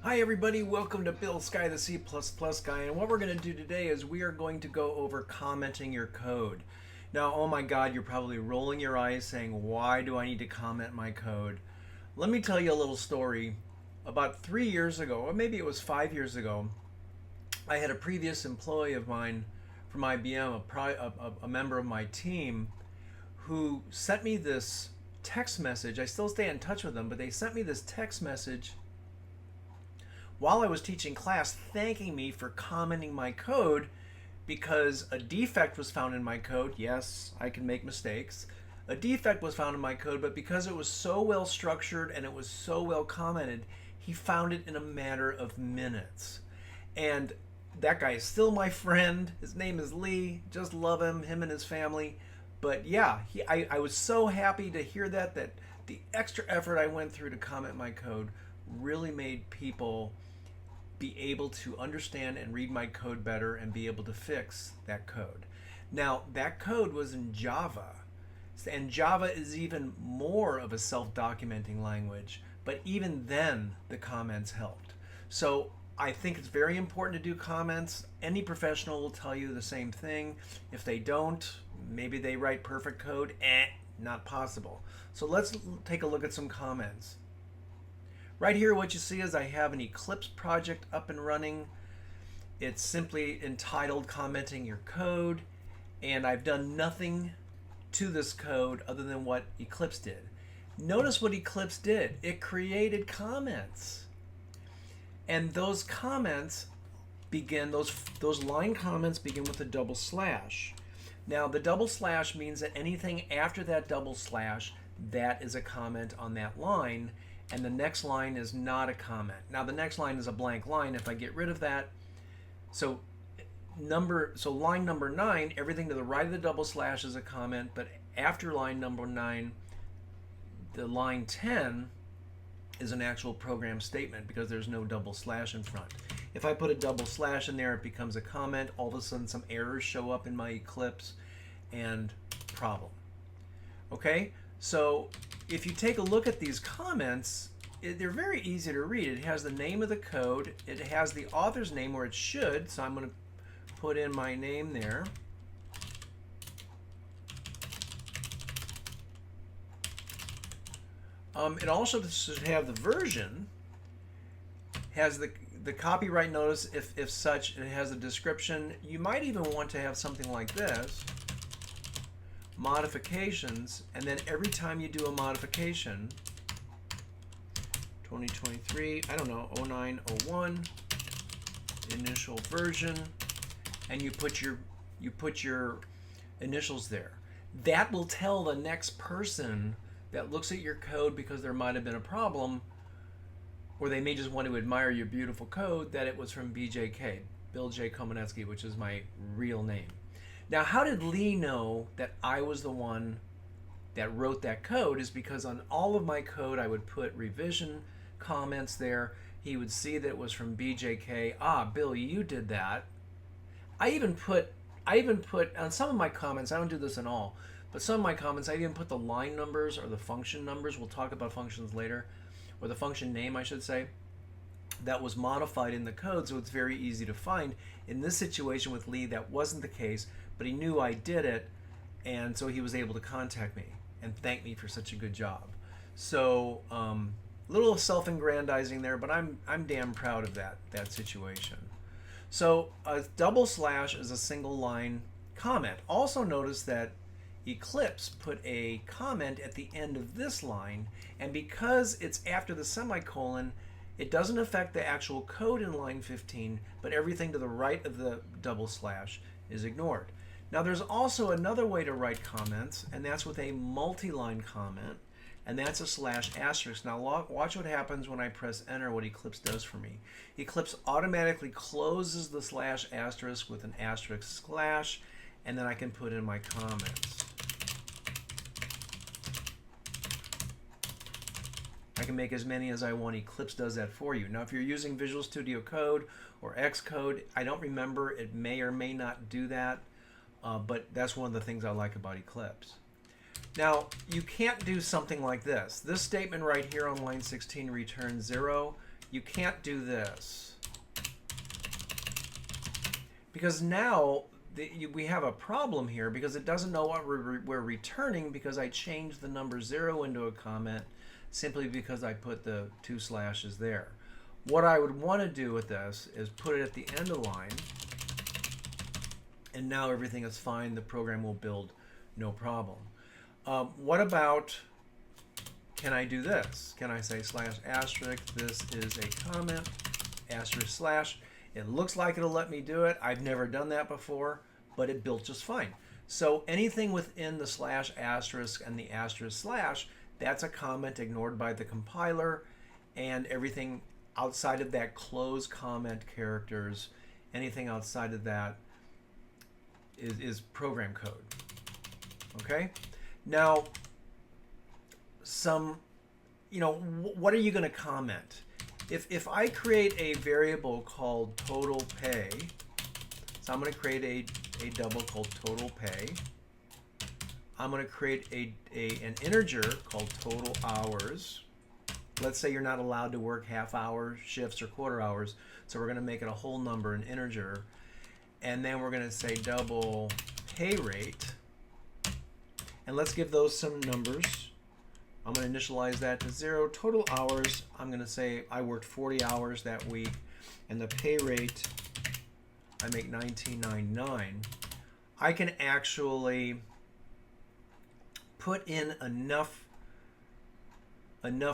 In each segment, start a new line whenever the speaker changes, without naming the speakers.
Hi everybody, welcome to Bill Sky, the C++ guy, and what we're going to do today is we are going to go over commenting your code. Now, oh my god, you're probably rolling your eyes saying, why do I need to comment my code? Let me tell you a little story. About 3 years ago, or maybe it was 5 years ago, I had a previous employee of mine from IBM, a member of my team, who sent me this text message. I still stay in touch with them, but they sent me this text message while I was teaching class thanking me for commenting my code because a defect was found in my code. Yes, I can make mistakes. A defect was found in my code, but because it was so well structured and it was so well commented, he found it in a matter of minutes. And that guy is still my friend. His name is Lee. Just love him and his family. But yeah, I was so happy to hear that the extra effort I went through to comment my code really made people be able to understand and read my code better and be able to fix that code. Now, that code was in Java, and Java is even more of a self-documenting language, but even then the comments helped. So I think it's very important to do comments. Any professional will tell you the same thing. If they don't, maybe they write perfect code. Not possible. So let's take a look at some comments. Right here, what you see is I have an Eclipse project up and running. It's simply entitled Commenting Your Code, and I've done nothing to this code other than what Eclipse did. Notice what Eclipse did. It created comments. And those comments begin, those line comments begin with a double slash. Now, the double slash means that anything after that double slash, that is a comment on that line, and the next line is not a comment. Now, the next line is a blank line. If I get rid of that, so line number 9, everything to the right of the double slash is a comment, but after line number 9, the line 10 is an actual program statement because there's no double slash in front. If I put a double slash in there, it becomes a comment. All of a sudden, some errors show up in my Eclipse, and problem. Okay, so if you take a look at these comments, they're very easy to read. It has the name of the code. It has the author's name, or it should. So I'm going to put in my name there. It also should have the version, has the copyright notice if such, it has a description. You might even want to have something like this, modifications, and then every time you do a modification, 2023, I don't know, 0901, initial version, and you put your initials there. That will tell the next person that looks at your code, because there might have been a problem, or they may just want to admire your beautiful code, that it was from BJK, Bill J. Komanetsky, which is my real name. Now, how did Lee know that I was the one that wrote that code? Is because on all of my code I would put revision comments there. He would see that it was from BJK. Ah, Bill, you did that. I even put on some of my comments, I don't do this in all, but some of my comments, I even put the line numbers or the function numbers. We'll talk about functions later, or the function name, I should say, that was modified in the code, so it's very easy to find. In this situation with Lee, that wasn't the case, but he knew I did it, and so he was able to contact me and thank me for such a good job. So a little self-aggrandizing there, but I'm damn proud of that situation. So a double slash is a single line comment. Also notice that Eclipse put a comment at the end of this line, and because it's after the semicolon, it doesn't affect the actual code in line 15, but everything to the right of the double slash is ignored. Now, there's also another way to write comments, and that's with a multi-line comment, and that's a slash asterisk. Now, watch what happens when I press enter, what Eclipse does for me. Eclipse automatically closes the slash asterisk with an asterisk slash, and then I can put in my comments. I can make as many as I want. Eclipse does that for you. Now, if you're using Visual Studio Code or Xcode, I don't remember, it may or may not do that, but that's one of the things I like about Eclipse. Now, you can't do something like this. This statement right here on line 16 returns 0. you can't do this. Because now we have a problem here because it doesn't know what we're returning because I changed the number 0 into a comment simply because I put the 2 slashes there. What I would want to do with this is put it at the end of the line, and now everything is fine. The program will build no problem. What about, can I do this? Can I say slash asterisk, this is a comment, asterisk slash. It looks like it'll let me do it. I've never done that before, but it built just fine. So anything within the slash asterisk and the asterisk slash, that's a comment ignored by the compiler, and everything outside of that close comment characters, anything outside of that is program code. Okay? Now, what are you going to comment? If I create a variable called total pay, so I'm going to create a double called total pay. I'm going to create an integer called total hours. Let's say you're not allowed to work half-hour shifts or quarter hours, so we're going to make it a whole number, an integer. And then we're going to say double pay rate. And let's give those some numbers. I'm going to initialize that to 0. Total hours, I'm going to say I worked 40 hours that week, and the pay rate, I make $19.99. I can actually put in enough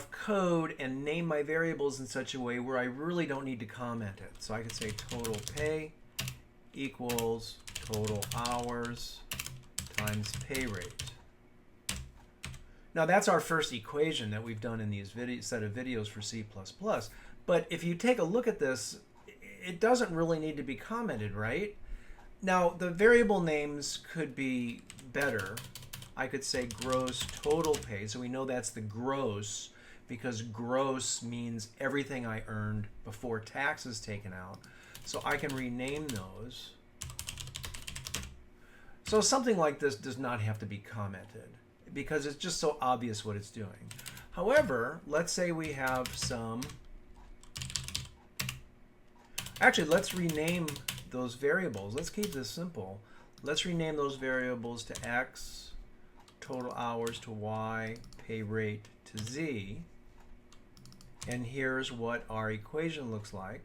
code and name my variables in such a way where I really don't need to comment it. So I could say total pay equals total hours times pay rate. Now that's our first equation that we've done in these set of videos for C++. But if you take a look at this, it doesn't really need to be commented, right? Now the variable names could be better. I could say gross total pay, so we know that's the gross because gross means everything I earned before taxes taken out. So I can rename those. So something like this does not have to be commented because it's just so obvious what it's doing. However, let's say we have some, actually let's rename those variables. Let's keep this simple. Let's rename those variables to X, total hours to Y, pay rate to Z. And here's what our equation looks like.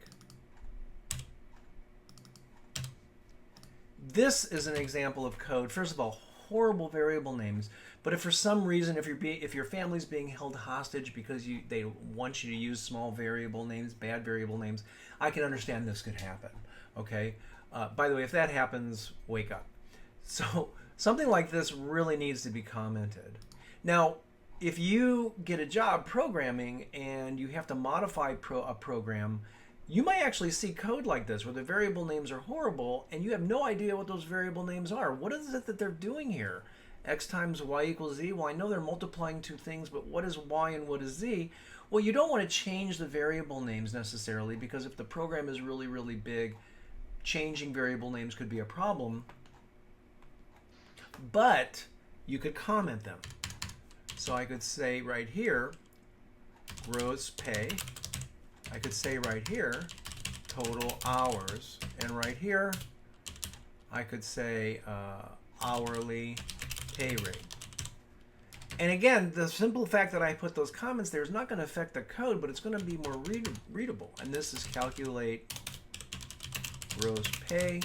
This is an example of code. First of all, horrible variable names. But if for some reason, if your family's being held hostage because they want you to use small variable names, bad variable names, I can understand this could happen. Okay. By the way, if that happens, wake up. So something like this really needs to be commented. Now, if you get a job programming and you have to modify a program, you might actually see code like this where the variable names are horrible and you have no idea what those variable names are. What is it that they're doing here? X times Y equals Z. Well, I know they're multiplying two things, but what is Y and what is Z? Well, you don't want to change the variable names necessarily because if the program is really, really big, changing variable names could be a problem. But you could comment them. So I could say right here, gross pay. I could say right here, total hours. And right here, I could say hourly pay rate. And again, the simple fact that I put those comments there is not going to affect the code, but it's going to be more readable. And this is calculate gross pay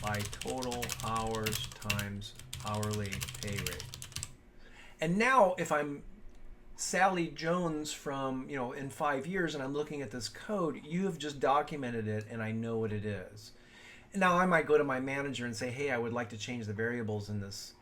by total hours times hourly pay rate. And now if I'm Sally Jones from, in 5 years and I'm looking at this code, you have just documented it and I know what it is. And now I might go to my manager and say, hey, I would like to change the variables in this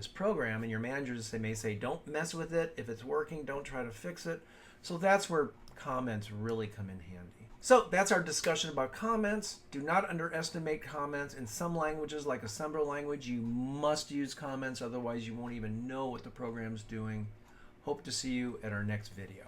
program, and your managers may say, don't mess with it. If it's working, don't try to fix it. So that's where comments really come in handy. So that's our discussion about comments. Do not underestimate comments. In some languages, like assembler language, you must use comments, otherwise you won't even know what the program's doing. Hope to see you at our next video.